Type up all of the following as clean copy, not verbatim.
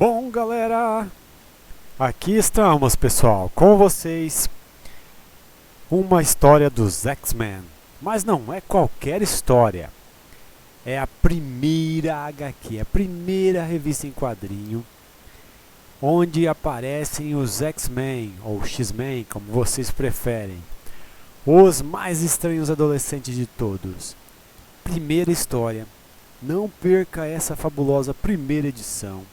Bom, galera, aqui estamos, pessoal, com vocês uma história dos X-Men. Mas não é qualquer história, é a primeira HQ, a primeira revista em quadrinho onde aparecem os X-Men, ou X-Men, como vocês preferem, os mais estranhos adolescentes de todos. Primeira história, não perca essa fabulosa primeira edição.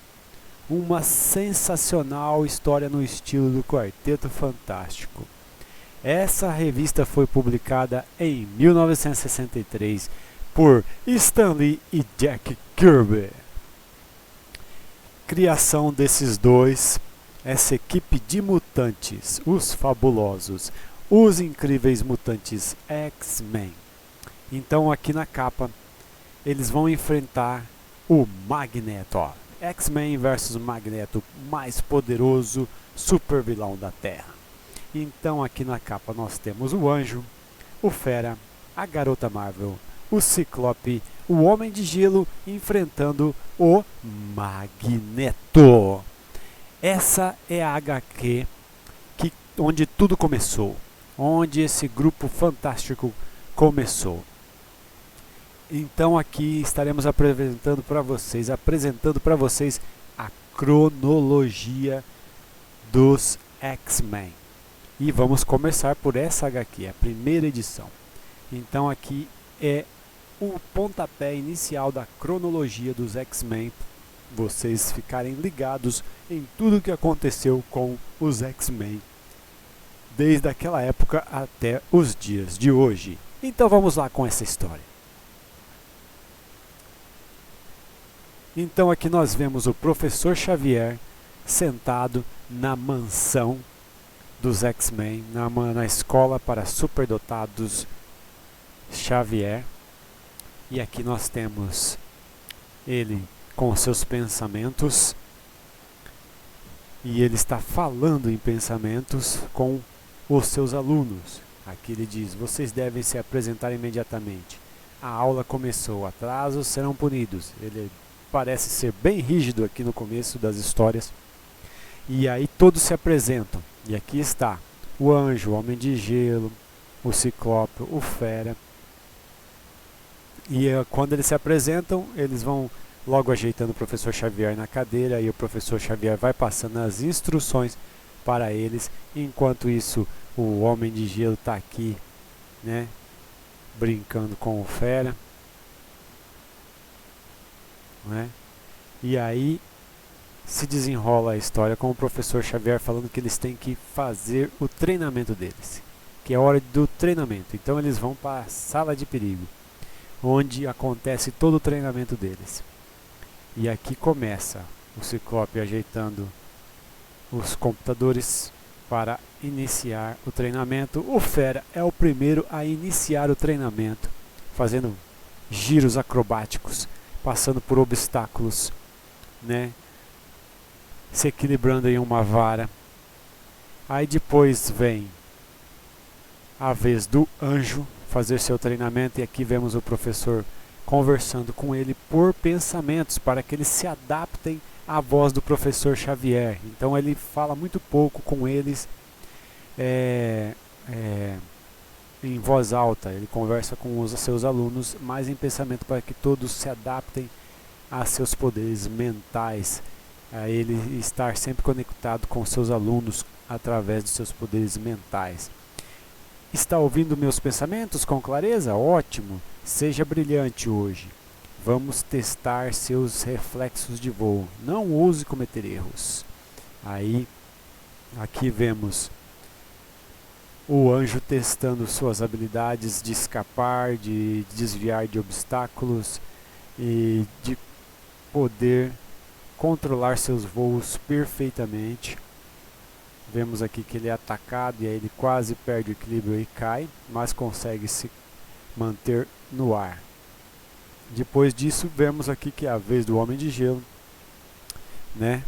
Uma sensacional história no estilo do Quarteto Fantástico. Essa revista foi publicada em 1963 por Stan Lee e Jack Kirby. Criação desses dois, essa equipe de mutantes, os fabulosos, os incríveis mutantes X-Men. Então aqui na capa eles vão enfrentar o Magneto. X-Men vs Magneto, mais poderoso super vilão da Terra. Então aqui na capa nós temos o Anjo, o Fera, a Garota Marvel, o Ciclope, o Homem de Gelo enfrentando o Magneto. Essa é a HQ onde tudo começou, onde esse grupo fantástico começou. Então aqui estaremos apresentando para vocês a cronologia dos X-Men. E vamos começar por essa HQ, a primeira edição. Então aqui é o pontapé inicial da cronologia dos X-Men, vocês ficarem ligados em tudo que aconteceu com os X-Men desde aquela época até os dias de hoje. Então vamos lá com essa história. Então aqui nós vemos o Professor Xavier sentado na mansão dos X-Men, na escola para superdotados Xavier. E aqui nós temos ele com seus pensamentos. E ele está falando em pensamentos com os seus alunos. Aqui ele diz: vocês devem se apresentar imediatamente. A aula começou, atrasos serão punidos. Ele parece ser bem rígido aqui no começo das histórias. E aí todos se apresentam. E aqui está o Anjo, o Homem de Gelo, o Ciclope, o Fera. E quando eles se apresentam, eles vão logo ajeitando o Professor Xavier na cadeira. E o Professor Xavier vai passando as instruções para eles. Enquanto isso, o Homem de Gelo está aqui, né, brincando com o Fera. Né? E aí se desenrola a história com o Professor Xavier falando que eles têm que fazer o treinamento deles, que é hora do treinamento. Então eles vão para a sala de perigo, onde acontece todo o treinamento deles. E aqui começa o Ciclope ajeitando os computadores para iniciar o treinamento. O Fera é o primeiro a iniciar o treinamento, fazendo giros acrobáticos, passando por obstáculos, né? Se equilibrando em uma vara. Aí depois vem a vez do Anjo fazer seu treinamento, e aqui vemos o professor conversando com ele por pensamentos, para que eles se adaptem à voz do Professor Xavier. Então ele fala muito pouco com eles em voz alta. Ele conversa com os seus alunos mais em pensamento, para que todos se adaptem a seus poderes mentais, a ele estar sempre conectado com seus alunos através de seus poderes mentais. Está ouvindo meus pensamentos com clareza? Ótimo! Seja brilhante hoje. Vamos testar seus reflexos de voo. Não ouse cometer erros. Aí, aqui vemos o Anjo testando suas habilidades de escapar, de desviar de obstáculos e de poder controlar seus voos perfeitamente. Vemos aqui que ele é atacado e aí ele quase perde o equilíbrio e cai, mas consegue se manter no ar. Depois disso, vemos aqui que é a vez do Homem de Gelo, né?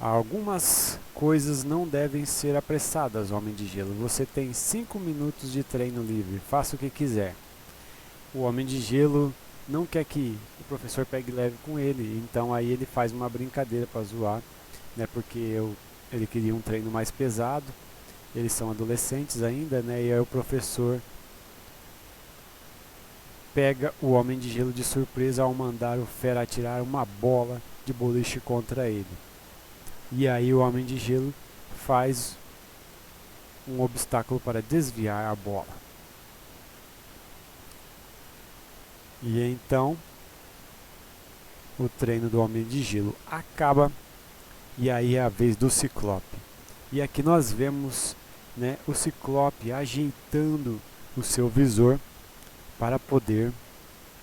Algumas coisas não devem ser apressadas, Homem de Gelo. Você tem 5 minutos de treino livre, faça o que quiser. O Homem de Gelo não quer que o professor pegue leve com ele, então aí ele faz uma brincadeira para zoar, né, porque ele queria um treino mais pesado, eles são adolescentes ainda, né, e aí o professor pega o Homem de Gelo de surpresa ao mandar o Fera atirar uma bola de boliche contra ele. E aí o Homem de Gelo faz um obstáculo para desviar a bola. E então o treino do Homem de Gelo acaba e aí é a vez do Ciclope. E aqui nós vemos, né, o Ciclope ajeitando o seu visor para poder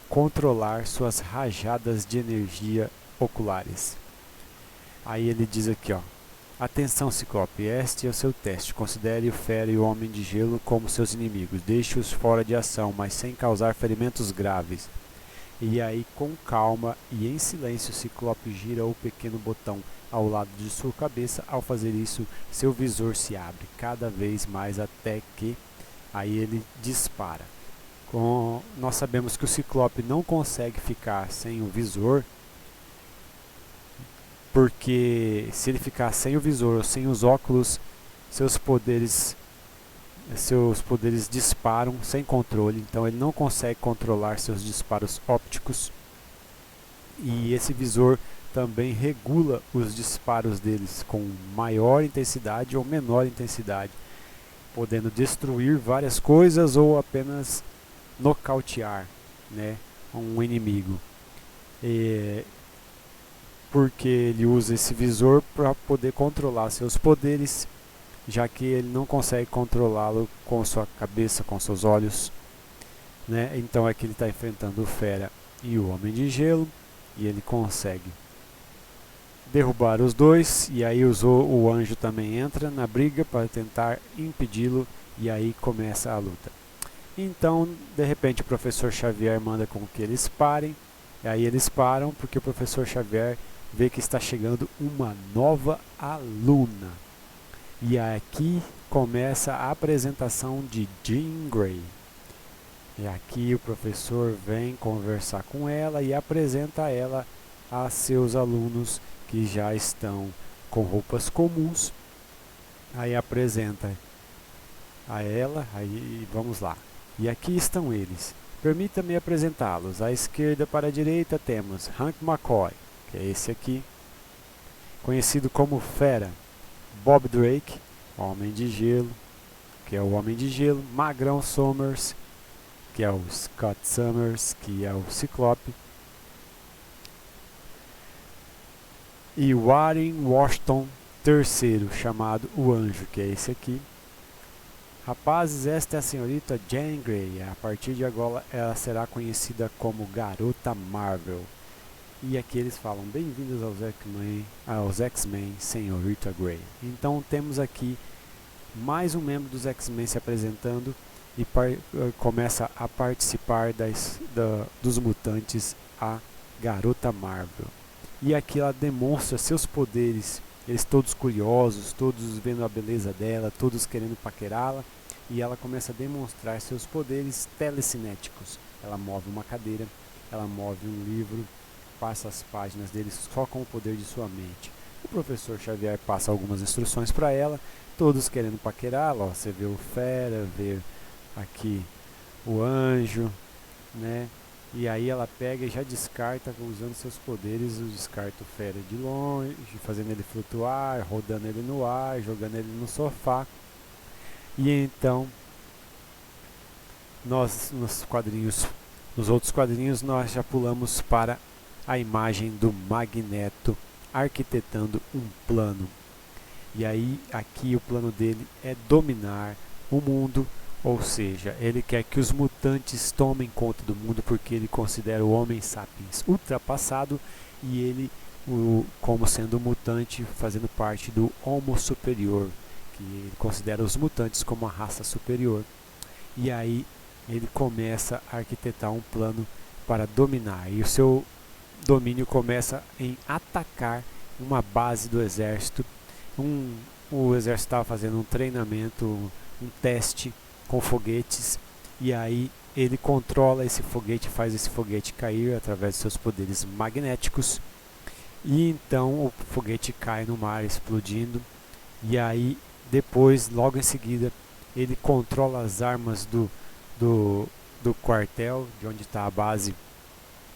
controlar suas rajadas de energia oculares. Aí ele diz aqui, ó: atenção, Ciclope, este é o seu teste. Considere o Fera e o Homem de Gelo como seus inimigos. Deixe-os fora de ação, mas sem causar ferimentos graves. E aí, com calma e em silêncio, o Ciclope gira o pequeno botão ao lado de sua cabeça. Ao fazer isso, seu visor se abre cada vez mais até que aí ele dispara. Nós sabemos que o Ciclope não consegue ficar sem o visor, porque se ele ficar sem o visor ou sem os óculos, seus poderes disparam sem controle, então ele não consegue controlar seus disparos ópticos, e esse visor também regula os disparos deles com maior intensidade ou menor intensidade, podendo destruir várias coisas ou apenas nocautear, né, um inimigo. Porque ele usa esse visor para poder controlar seus poderes, já que ele não consegue controlá-lo com sua cabeça, com seus olhos, né? Então é que ele está enfrentando o Fera e o Homem de Gelo, e ele consegue derrubar os dois, e aí o Anjo também entra na briga para tentar impedi-lo, e aí começa a luta. Então, de repente, o Professor Xavier manda com que eles parem, e aí eles param porque o Professor Xavier vê que está chegando uma nova aluna. E aqui começa a apresentação de Jean Grey. E aqui o professor vem conversar com ela e apresenta ela a seus alunos que já estão com roupas comuns. Aí apresenta a ela, aí vamos lá. E aqui estão eles. Permita-me apresentá-los. À esquerda para a direita temos Hank McCoy, que é esse aqui, conhecido como Fera. Bob Drake, Homem de Gelo, que é o Homem de Gelo. Magrão Summers, que é o Scott Summers, que é o Ciclope. E Warren Washington III, chamado o Anjo, que é esse aqui. Rapazes, esta é a senhorita Jean Grey. A partir de agora ela será conhecida como Garota Marvel. E aqui eles falam: bem-vindos aos X-Men, senhorita Grey. Então temos aqui mais um membro dos X-Men se apresentando e começa a participar dos mutantes, a Garota Marvel. E aqui ela demonstra seus poderes, eles todos curiosos, todos vendo a beleza dela, todos querendo paquerá-la. E ela começa a demonstrar seus poderes telecinéticos. Ela move uma cadeira, ela move um livro, passa as páginas dele só com o poder de sua mente. O professor Xavier passa algumas instruções para ela, todos querendo paquerá-la. Você vê o Fera, vê aqui o Anjo, né? E aí ela pega e já descarta, usando seus poderes, descarta o Fera de longe, fazendo ele flutuar, rodando ele no ar, jogando ele no sofá. E então, nos outros quadrinhos, nós já pulamos para a imagem do Magneto arquitetando um plano. E aí, aqui o plano dele é dominar o mundo, ou seja, ele quer que os mutantes tomem conta do mundo porque ele considera o Homem Sapiens ultrapassado e ele, como sendo um mutante, fazendo parte do Homo Superior, que ele considera os mutantes como a raça superior. E aí ele começa a arquitetar um plano para dominar, e o seu domínio começa em atacar uma base do exército. O exército estava fazendo um treinamento, um teste com foguetes, e aí ele controla esse foguete, faz esse foguete cair através de seus poderes magnéticos, e então o foguete cai no mar explodindo, e aí depois, logo em seguida, ele controla as armas do quartel, de onde está a base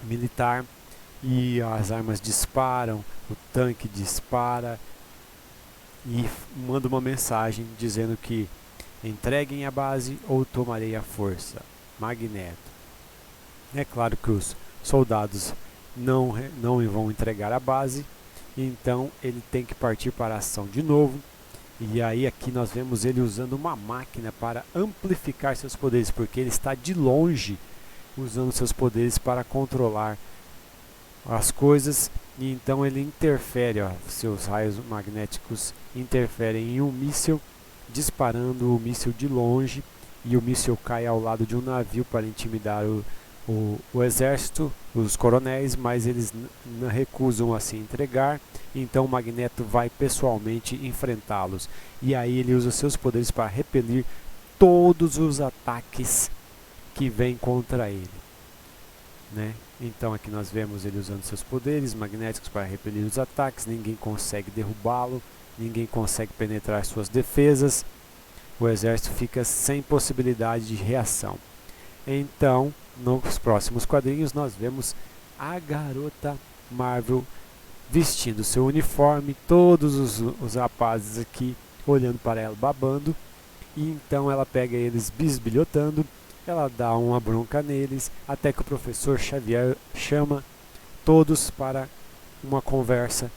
militar, e as armas disparam, o tanque dispara e manda uma mensagem dizendo que entreguem a base ou tomarei a força. Magneto. É claro que os soldados não vão entregar a base, então ele tem que partir para a ação de novo. E aí aqui nós vemos ele usando uma máquina para amplificar seus poderes, porque ele está de longe usando seus poderes para controlar as coisas, e então ele interfere, seus raios magnéticos interferem em um míssil, disparando o míssil de longe, e o míssil cai ao lado de um navio para intimidar o exército, os coronéis, mas eles recusam a se entregar, então o Magneto vai pessoalmente enfrentá-los, e aí ele usa seus poderes para repelir todos os ataques que vêm contra ele, né? Então aqui nós vemos ele usando seus poderes magnéticos para repelir os ataques, ninguém consegue derrubá-lo, ninguém consegue penetrar suas defesas, o exército fica sem possibilidade de reação. Então, nos próximos quadrinhos nós vemos a Garota Marvel vestindo seu uniforme, todos os rapazes aqui olhando para ela babando, e então ela pega eles bisbilhotando, ela dá uma bronca neles, até que o professor Xavier chama todos para uma conversa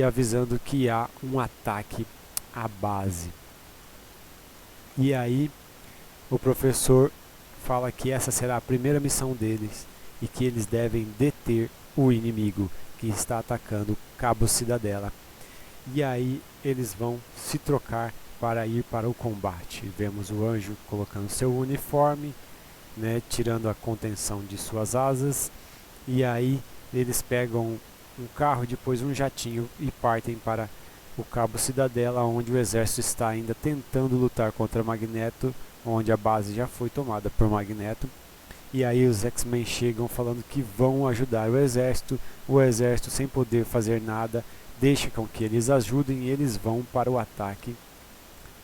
avisando que há um ataque à base. E aí o professor fala que essa será a primeira missão deles e que eles devem deter o inimigo que está atacando Cabo Cidadela. E aí eles vão se trocar para ir para o combate. Vemos o Anjo colocando seu uniforme, né, tirando a contenção de suas asas, e aí eles pegam um carro, depois um jatinho e partem para o Cabo Cidadela, onde o exército está ainda tentando lutar contra Magneto, onde a base já foi tomada por Magneto. E aí os X-Men chegam falando que vão ajudar o exército sem poder fazer nada, deixa com que eles ajudem e eles vão para o ataque,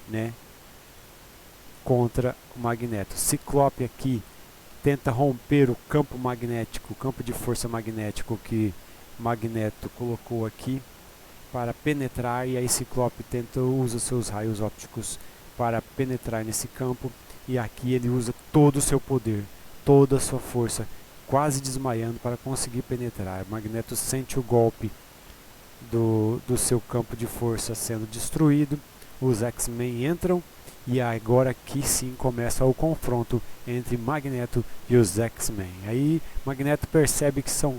né, contra o Magneto. Ciclope aqui tenta romper o campo magnético, o campo de força magnético que Magneto colocou aqui para penetrar, e aí Ciclope usa seus raios ópticos para penetrar nesse campo, e aqui ele usa todo o seu poder, toda a sua força, quase desmaiando para conseguir penetrar. Magneto sente o golpe do seu campo de força sendo destruído, os X-Men entram, e agora aqui sim começa o confronto entre Magneto e os X-Men. Aí Magneto percebe que são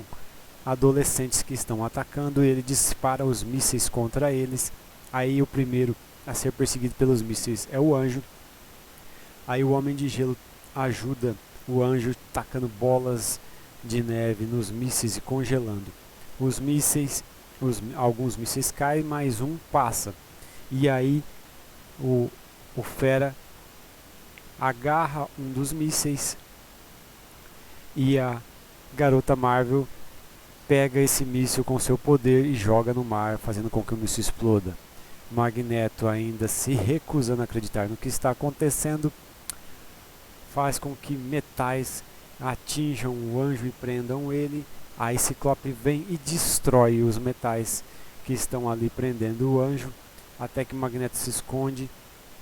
adolescentes que estão atacando, ele dispara os mísseis contra eles. Aí o primeiro a ser perseguido pelos mísseis é o Anjo. Aí o Homem de Gelo ajuda o Anjo tacando bolas de neve nos mísseis e congelando os mísseis. Alguns mísseis caem, mas um passa. E aí o Fera agarra um dos mísseis e a Garota Marvel pega esse míssil com seu poder e joga no mar, fazendo com que o míssil exploda. Magneto, ainda se recusando a acreditar no que está acontecendo, faz com que metais atinjam o Anjo e prendam ele. Aí Ciclope vem e destrói os metais que estão ali prendendo o Anjo, até que Magneto se esconde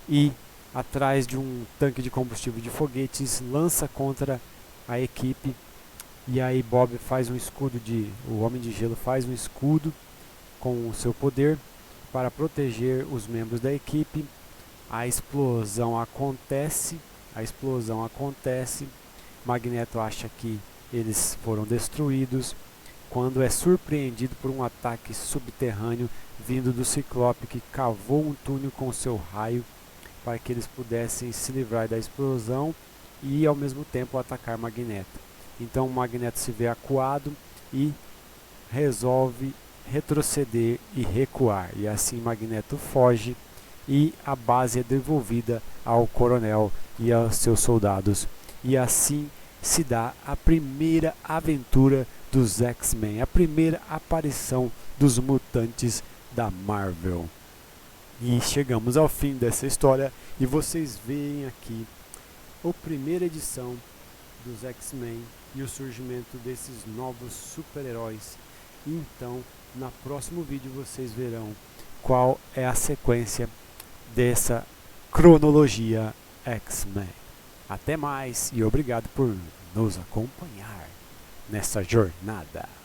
e, atrás de um tanque de combustível de foguetes, lança contra a equipe. E aí Bob faz um escudo o Homem de Gelo faz um escudo com o seu poder para proteger os membros da equipe. A explosão acontece, Magneto acha que eles foram destruídos, quando é surpreendido por um ataque subterrâneo vindo do Ciclope, que cavou um túnel com seu raio para que eles pudessem se livrar da explosão e ao mesmo tempo atacar Magneto. Então o Magneto se vê acuado e resolve retroceder e recuar, e assim Magneto foge e a base é devolvida ao coronel e aos seus soldados. E assim se dá a primeira aventura dos X-Men, a primeira aparição dos mutantes da Marvel. E chegamos ao fim dessa história e vocês veem aqui a primeira edição dos X-Men e o surgimento desses novos super-heróis. Então, no próximo vídeo vocês verão qual é a sequência dessa cronologia X-Men. Até mais e obrigado por nos acompanhar nessa jornada.